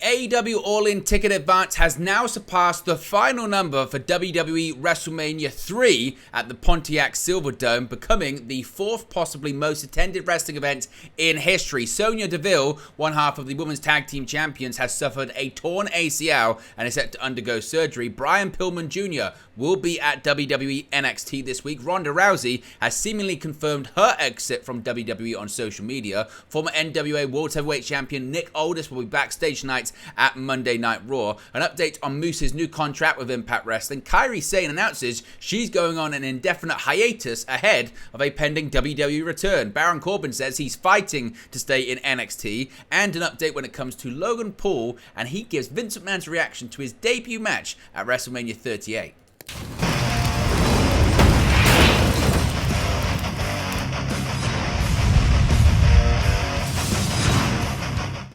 AEW All In Ticket advance has now surpassed the final number for WWE WrestleMania 3 at the Pontiac Silverdome, becoming the fourth possibly most attended wrestling event in history. Sonya Deville, one half of the Women's Tag Team Champions, has suffered a torn ACL and is set to undergo surgery. Brian Pillman Jr. will be at WWE NXT this week. Ronda Rousey has seemingly confirmed her exit from WWE on social media. Former NWA World Heavyweight Champion Nick Aldis will be backstage tonight at Monday Night Raw. An update on Moose's new contract with Impact Wrestling. Kairi Sane announces she's going on an indefinite hiatus ahead of a pending WWE return. Baron Corbin says he's fighting to stay in NXT. And an update when it comes to Logan Paul, and he gives Vince McMahon's reaction to his debut match at WrestleMania 38.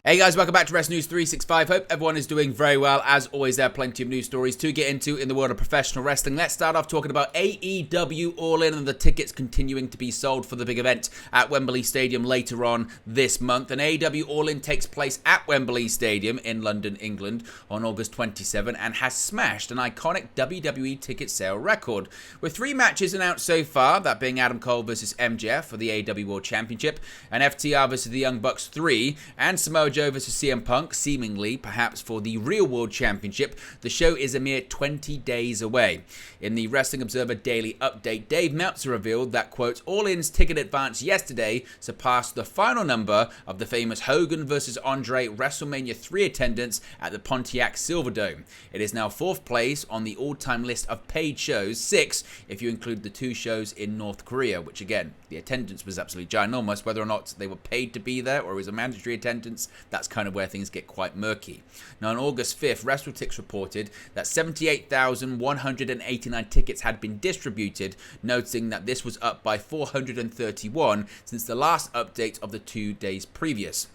Hey guys, welcome back to Wrestling News 365. Hope everyone is doing very well. As always, there are plenty of news stories to get into in the world of professional wrestling. Let's start off talking about AEW All In and the tickets continuing to be sold for the big event at Wembley Stadium later on this month. And AEW All In takes place at Wembley Stadium in London, England on August 27 and has smashed an iconic WWE ticket sale record. With 3 matches announced so far, that being Adam Cole versus MJF for the AEW World Championship, and FTR versus the Young Bucks 3, and Samoa Joe versus CM Punk, seemingly perhaps for the real World Championship. The show is a mere 20 days away. In the Wrestling Observer Daily Update, Dave Meltzer revealed that, quote, All In's ticket advance yesterday surpassed the final number of the famous Hogan versus Andre WrestleMania 3 attendance at the Pontiac Silverdome. It is now 4th place on the all-time list of paid shows, 6 if you include the 2 shows in North Korea, which again, the attendance was absolutely ginormous. Whether or not they were paid to be there or it was a mandatory attendance, that's kind of where things get quite murky. Now, on August 5th, WrestleTix reported that 78,189 tickets had been distributed, noting that this was up by 431 since the last update of the 2 days previous.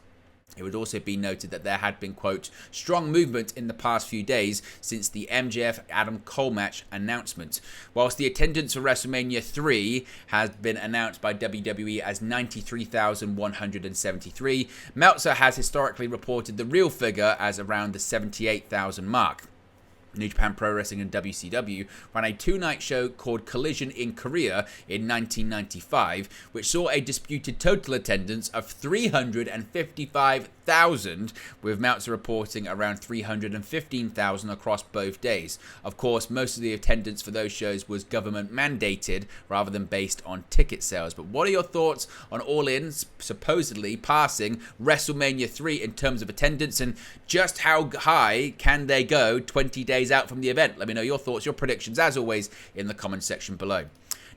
It would also be noted that there had been, quote, strong movement in the past few days since the MJF-Adam Cole match announcement. Whilst the attendance for WrestleMania 3 has been announced by WWE as 93,173, Meltzer has historically reported the real figure as around the 78,000 mark. New Japan Pro Wrestling and WCW ran a 2-night show called Collision in Korea in 1995, which saw a disputed total attendance of 355,000, with Meltzer reporting around 315,000 across both days. Of course, most of the attendance for those shows was government mandated rather than based on ticket sales. But what are your thoughts on All In supposedly passing WrestleMania 3 in terms of attendance, and just how high can they go 20 days out from the event? Let me know your thoughts, your predictions, as always, in the comments section below.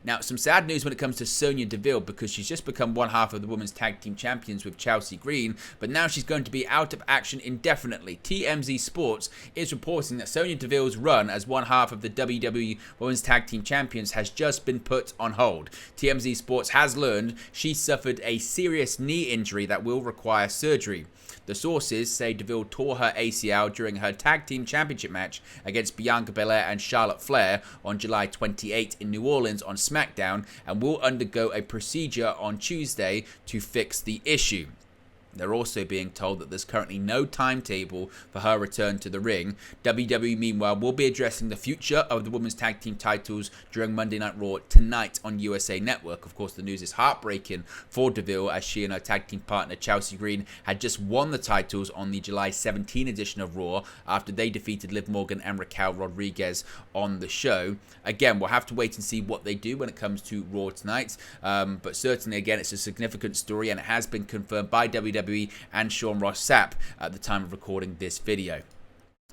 Now, some sad news when it comes to Sonya Deville, because she's just become one half of the Women's Tag Team Champions with Chelsea Green, but now she's going to be out of action indefinitely. TMZ Sports is reporting that Sonya Deville's run as one half of the WWE Women's Tag Team Champions has just been put on hold. TMZ Sports has learned she suffered a serious knee injury that will require surgery. The sources say Deville tore her ACL during her Tag Team Championship match against Bianca Belair and Charlotte Flair on July 28 in New Orleans on SmackDown, and will undergo a procedure on Tuesday to fix the issue. They're also being told that there's currently no timetable for her return to the ring. WWE, meanwhile, will be addressing the future of the Women's Tag Team titles during Monday Night Raw tonight on USA Network. Of course, the news is heartbreaking for Deville, as she and her tag team partner Chelsea Green had just won the titles on the July 17 edition of Raw after they defeated Liv Morgan and Raquel Rodriguez on the show. Again, we'll have to wait and see what they do when it comes to Raw tonight. But certainly, again, it's a significant story, and it has been confirmed by WWE and Sean Ross Sapp at the time of recording this video.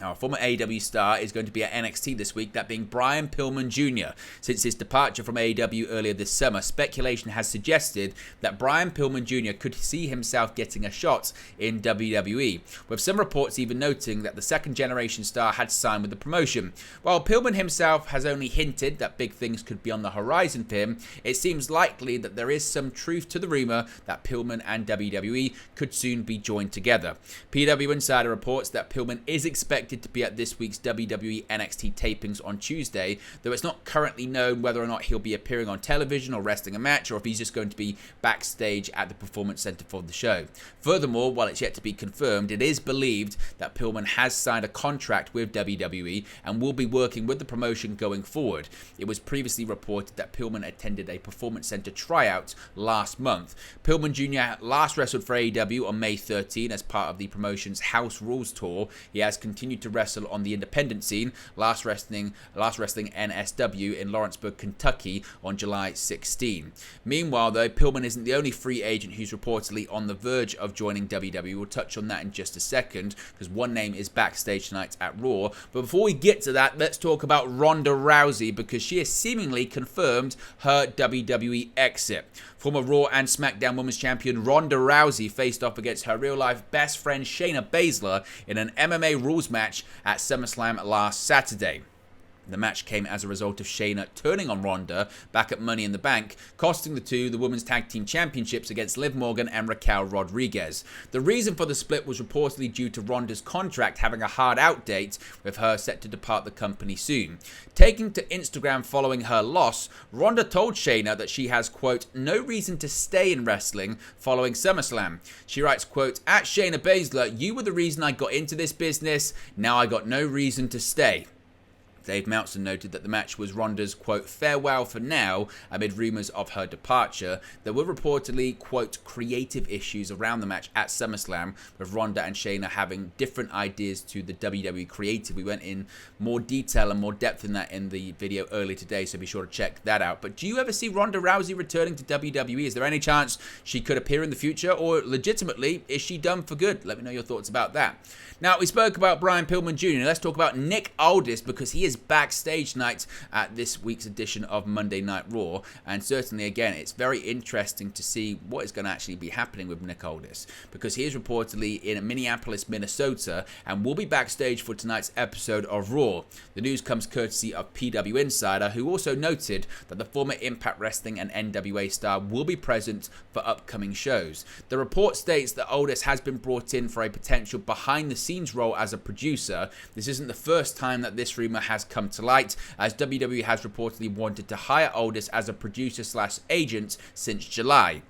Now, a former AEW star is going to be at NXT this week, that being Brian Pillman Jr. Since his departure from AEW earlier this summer, speculation has suggested that Brian Pillman Jr. could see himself getting a shot in WWE, with some reports even noting that the second-generation star had signed with the promotion. While Pillman himself has only hinted that big things could be on the horizon for him, it seems likely that there is some truth to the rumor that Pillman and WWE could soon be joined together. PW Insider reports that Pillman is expected expected to be at this week's WWE NXT tapings on Tuesday, though it's not currently known whether or not he'll be appearing on television or wrestling a match, or if he's just going to be backstage at the Performance Center for the show. Furthermore, while it's yet to be confirmed, it is believed that Pillman has signed a contract with WWE and will be working with the promotion going forward. It was previously reported that Pillman attended a Performance Center tryout last month. Pillman Jr. last wrestled for AEW on May 13 as part of the promotion's House Rules tour. He has continued to wrestle on the independent scene, last wrestling NSW in Lawrenceburg, Kentucky on July 16. Meanwhile, though, Pillman isn't the only free agent who's reportedly on the verge of joining WWE. We'll touch on that in just a second, because one name is backstage tonight at Raw. But before we get to that, let's talk about Ronda Rousey, because she has seemingly confirmed her WWE exit. Former Raw and SmackDown Women's Champion Ronda Rousey faced off against her real-life best friend Shayna Baszler in an MMA rules match at SummerSlam last Saturday. The match came as a result of Shayna turning on Ronda back at Money in the Bank, costing the two the Women's Tag Team Championships against Liv Morgan and Raquel Rodriguez. The reason for the split was reportedly due to Ronda's contract having a hard out date, with her set to depart the company soon. Taking to Instagram following her loss, Ronda told Shayna that she has, quote, no reason to stay in wrestling following SummerSlam. She writes, quote, at Shayna Baszler, you were the reason I got into this business. Now I got no reason to stay. Dave Meltzer noted that the match was Ronda's, quote, farewell for now, amid rumours of her departure. There were reportedly, quote, creative issues around the match at SummerSlam, with Ronda and Shayna having different ideas to the WWE creative. We went in more detail and more depth in that in the video earlier today, so be sure to check that out. But do you ever see Ronda Rousey returning to WWE? Is there any chance she could appear in the future, or legitimately, is she done for good? Let me know your thoughts about that. Now, we spoke about Brian Pillman Jr. Let's talk about Nick Aldis, because he is backstage tonight at this week's edition of Monday Night Raw, and certainly again it's very interesting to see what is going to actually be happening with Nick Aldis, because he is reportedly in Minneapolis, Minnesota, and will be backstage for tonight's episode of Raw. The news comes courtesy of PW Insider, who also noted that the former Impact Wrestling and NWA star will be present for upcoming shows. The report states that Aldis has been brought in for a potential behind-the-scenes role as a producer. This isn't the first time that this rumor has come to light, as WWE has reportedly wanted to hire Aldis as a producer/agent since July.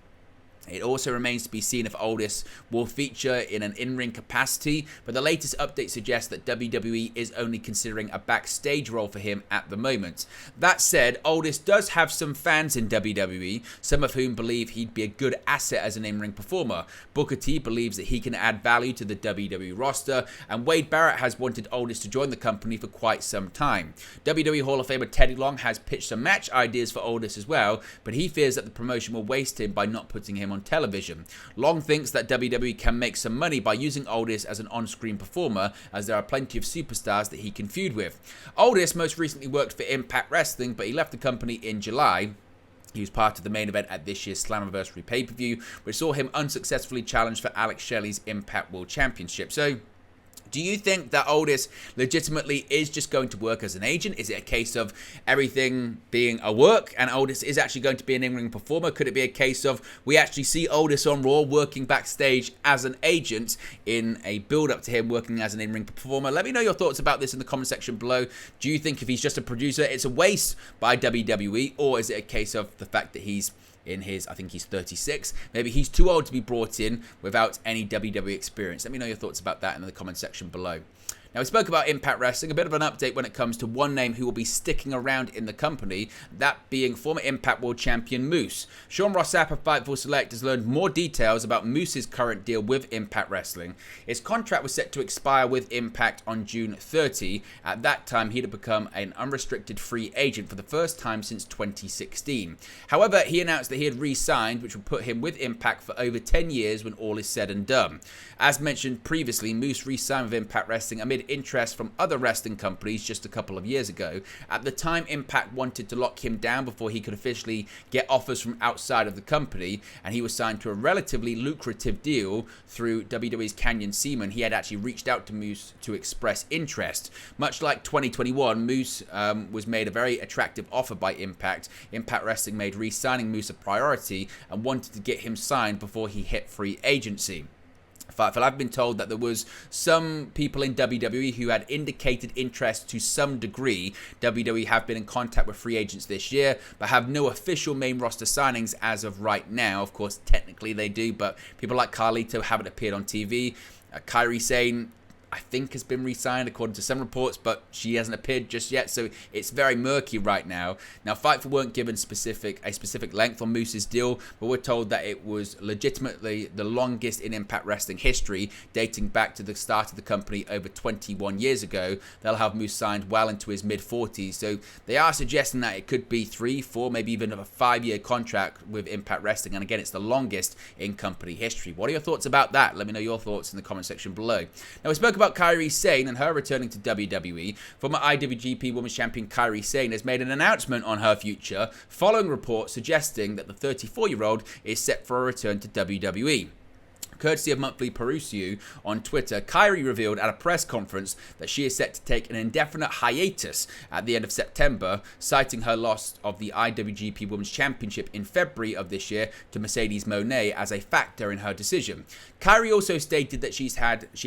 It also remains to be seen if Aldis will feature in an in-ring capacity, but the latest update suggests that WWE is only considering a backstage role for him at the moment. That said, Aldis does have some fans in WWE, some of whom believe he'd be a good asset as an in-ring performer. Booker T believes that he can add value to the WWE roster, and Wade Barrett has wanted Aldis to join the company for quite some time. WWE Hall of Famer Teddy Long has pitched some match ideas for Aldis as well, but he fears that the promotion will waste him by not putting him on television. Long thinks that WWE can make some money by using Aldis as an on-screen performer, as there are plenty of superstars that he can feud with. Aldis most recently worked for Impact Wrestling, but he left the company in July. He was part of the main event at this year's Slammiversary pay-per-view, which saw him unsuccessfully challenge for Alex Shelley's Impact World Championship. So, do you think that Aldis legitimately is just going to work as an agent? Is it a case of everything being a work and Aldis is actually going to be an in-ring performer? Could it be a case of we actually see Aldis on Raw working backstage as an agent in a build-up to him working as an in-ring performer? Let me know your thoughts about this in the comment section below. Do you think if he's just a producer, it's a waste by WWE? Or is it a case of the fact that he's in his, I think he's 36. Maybe he's too old to be brought in without any WWE experience. Let me know your thoughts about that in the comment section below. Now, we spoke about Impact Wrestling, a bit of an update when it comes to one name who will be sticking around in the company, that being former Impact World Champion Moose. Sean Ross Sapp of Fightful Select has learned more details about Moose's current deal with Impact Wrestling. His contract was set to expire with Impact on June 30. At that time, he'd have become an unrestricted free agent for the first time since 2016. However, he announced that he had re-signed, which would put him with Impact for over 10 years when all is said and done. As mentioned previously, Moose re-signed with Impact Wrestling amid interest from other wrestling companies just a couple of years ago. At the time, Impact wanted to lock him down before he could officially get offers from outside of the company, and he was signed to a relatively lucrative deal through WWE's Canyon Ceman. He had actually reached out to Moose to express interest. Much like 2021, Moose was made a very attractive offer by Impact. Impact Wrestling made re-signing Moose a priority and wanted to get him signed before he hit free agency. I've been told that there was some people in WWE who had indicated interest to some degree. WWE have been in contact with free agents this year, but have no official main roster signings as of right now. Of course, technically they do, but people like Carlito haven't appeared on TV. Kairi Sane, I think, has been re-signed according to some reports, but she hasn't appeared just yet, so it's very murky right now. Now, Fightful weren't given a specific length on Moose's deal, but we're told that it was legitimately the longest in Impact Wrestling history, dating back to the start of the company over 21 years ago. They'll have Moose signed well into his mid-40s, so they are suggesting that it could be 3, 4, maybe even a 5-year contract with Impact Wrestling, and again, it's the longest in company history. What are your thoughts about that? Let me know your thoughts in the comment section below. Now, we spoke about Kairi Sane and her returning to WWE. Former IWGP Women's Champion Kairi Sane has made an announcement on her future, following reports suggesting that the 34-year-old is set for a return to WWE. Courtesy of Monthly Perusio on Twitter, Kairi revealed at a press conference that she is set to take an indefinite hiatus at the end of September, citing her loss of the IWGP Women's Championship in February of this year to Mercedes Moné as a factor in her decision. Kairi also stated that she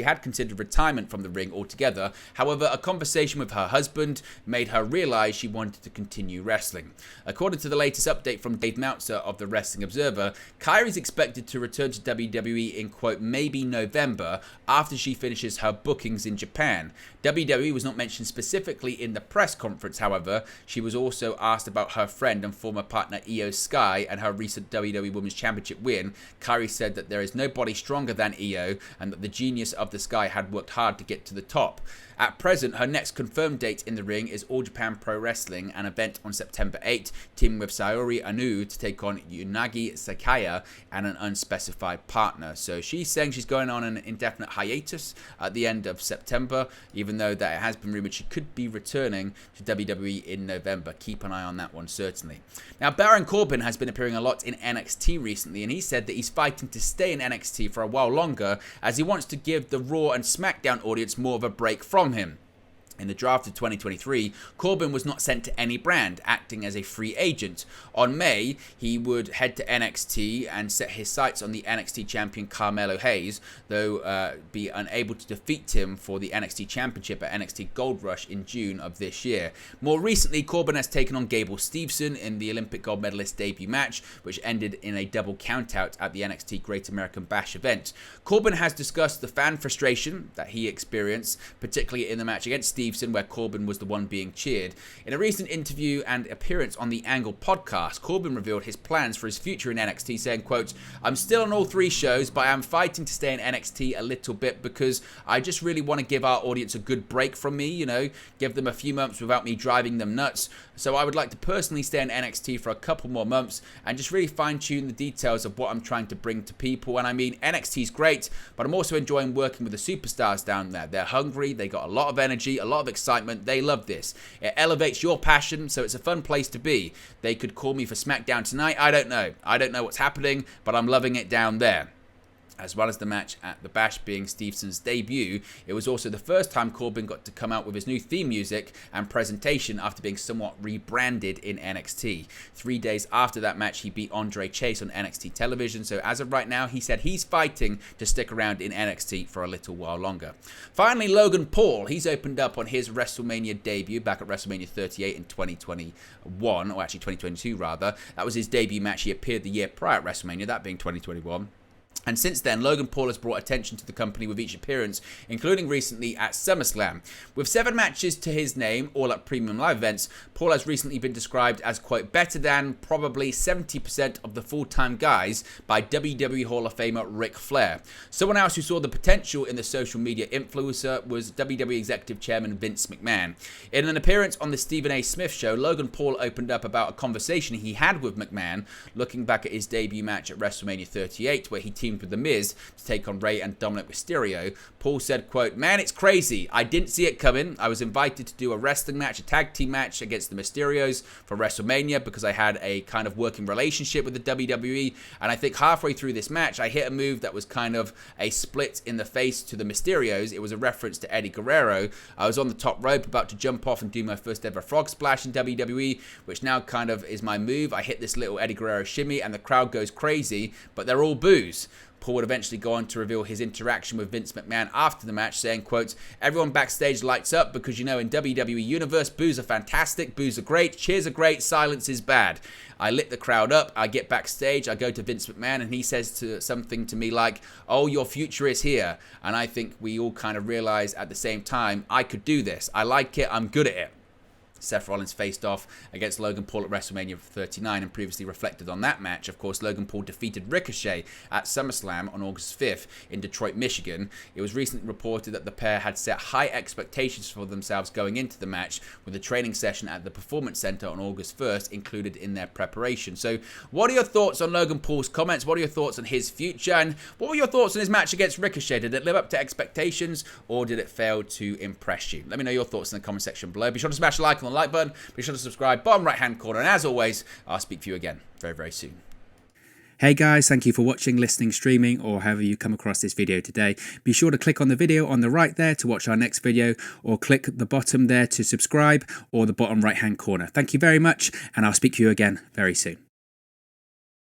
had considered retirement from the ring altogether. However, a conversation with her husband made her realize she wanted to continue wrestling. According to the latest update from Dave Meltzer of the Wrestling Observer, Kairi is expected to return to WWE in, quote, maybe November, after she finishes her bookings in Japan. WWE was not mentioned specifically in the press conference, however. She was also asked about her friend and former partner Io Sky and her recent WWE Women's Championship win. Kairi said that there is nobody stronger than Io and that the genius of the Sky had worked hard to get to the top. At present, her next confirmed date in the ring is All Japan Pro Wrestling, an event on September 8, teaming with Saori Anou to take on Unagi Sakaya and an unspecified partner. So she's saying she's going on an indefinite hiatus at the end of September, even though that it has been rumored she could be returning to WWE in November. Keep an eye on that one, certainly. Now, Baron Corbin has been appearing a lot in NXT recently, and he said that he's fighting to stay in NXT for a while longer, as he wants to give the Raw and SmackDown audience more of a break from him. In the draft of 2023, Corbin was not sent to any brand, acting as a free agent. On May, he would head to NXT and set his sights on the NXT champion Carmelo Hayes, though be unable to defeat him for the NXT championship at NXT Gold Rush in June of this year. More recently, Corbin has taken on Gable Steveson in the Olympic gold medalist debut match, which ended in a double countout at the NXT Great American Bash event. Corbin has discussed the fan frustration that he experienced, particularly in the match against Steveson, where Corbin was the one being cheered. In a recent interview and appearance on the Angle podcast, Corbin revealed his plans for his future in NXT, saying, quote, "I'm still on all 3 shows, but I am fighting to stay in NXT a little bit because I just really want to give our audience a good break from me, give them a few months without me driving them nuts. So I would like to personally stay in NXT for a couple more months and just really fine-tune the details of what I'm trying to bring to people. And I mean, NXT's great, but I'm also enjoying working with the superstars down there. They're hungry, they got a lot of energy, a lot of excitement. They love this. It elevates your passion, so it's a fun place to be. They could call me for SmackDown tonight. I don't know. I don't know what's happening, but I'm loving it down there." As well as the match at the Bash being Stevenson's debut, it was also the first time Corbin got to come out with his new theme music and presentation after being somewhat rebranded in NXT. 3 days after that match, he beat Andre Chase on NXT television, so as of right now, he said he's fighting to stick around in NXT for a little while longer. Finally, Logan Paul, he's opened up on his WrestleMania debut back at WrestleMania 38 in 2021, or actually 2022 rather. That was his debut match. He appeared the year prior at WrestleMania, that being 2021. And since then, Logan Paul has brought attention to the company with each appearance, including recently at SummerSlam. With 7 matches to his name, all at premium live events, Paul has recently been described as, quote, better than probably 70% of the full-time guys by WWE Hall of Famer Ric Flair. Someone else who saw the potential in the social media influencer was WWE Executive Chairman Vince McMahon. In an appearance on the Stephen A. Smith Show, Logan Paul opened up about a conversation he had with McMahon, looking back at his debut match at WrestleMania 38, where he teamed with The Miz to take on Rey and Dominic Mysterio. Paul said, quote, "Man, it's crazy. I didn't see it coming. I was invited to do a wrestling match, a tag team match against the Mysterios for WrestleMania because I had a kind of working relationship with the WWE. And I think halfway through this match, I hit a move that was kind of a split in the face to the Mysterios. It was a reference to Eddie Guerrero. I was on the top rope about to jump off and do my first ever frog splash in WWE, which now kind of is my move. I hit this little Eddie Guerrero shimmy and the crowd goes crazy, but they're all boos. Paul would eventually go on to reveal his interaction with Vince McMahon after the match, saying, quote, "Everyone backstage lights up because, you know, in WWE Universe, boos are fantastic, boos are great, cheers are great, silence is bad. I lit the crowd up, I get backstage, I go to Vince McMahon, and he says something to me like, 'Oh, your future is here.' And I think we all kind of realize at the same time, I could do this. I like it, I'm good at it." Seth Rollins faced off against Logan Paul at WrestleMania 39 and previously reflected on that match. Of course, Logan Paul defeated Ricochet at SummerSlam on August 5th in Detroit, Michigan. It was recently reported that the pair had set high expectations for themselves going into the match, with a training session at the Performance Center on August 1st included in their preparation. So, what are your thoughts on Logan Paul's comments? What are your thoughts on his future? And what were your thoughts on his match against Ricochet? Did it live up to expectations, or did it fail to impress you? Let me know your thoughts in the comment section below. Be sure to smash a like on the like button. Be sure to subscribe, bottom right hand corner, and as always, I'll speak to you again very, very soon. Hey guys, thank you for watching, listening, streaming, or however you come across this video today. Be sure to click on the video on the right there to watch our next video, or click the bottom there to subscribe, or the bottom right hand corner. Thank you very much, and I'll speak to you again very soon.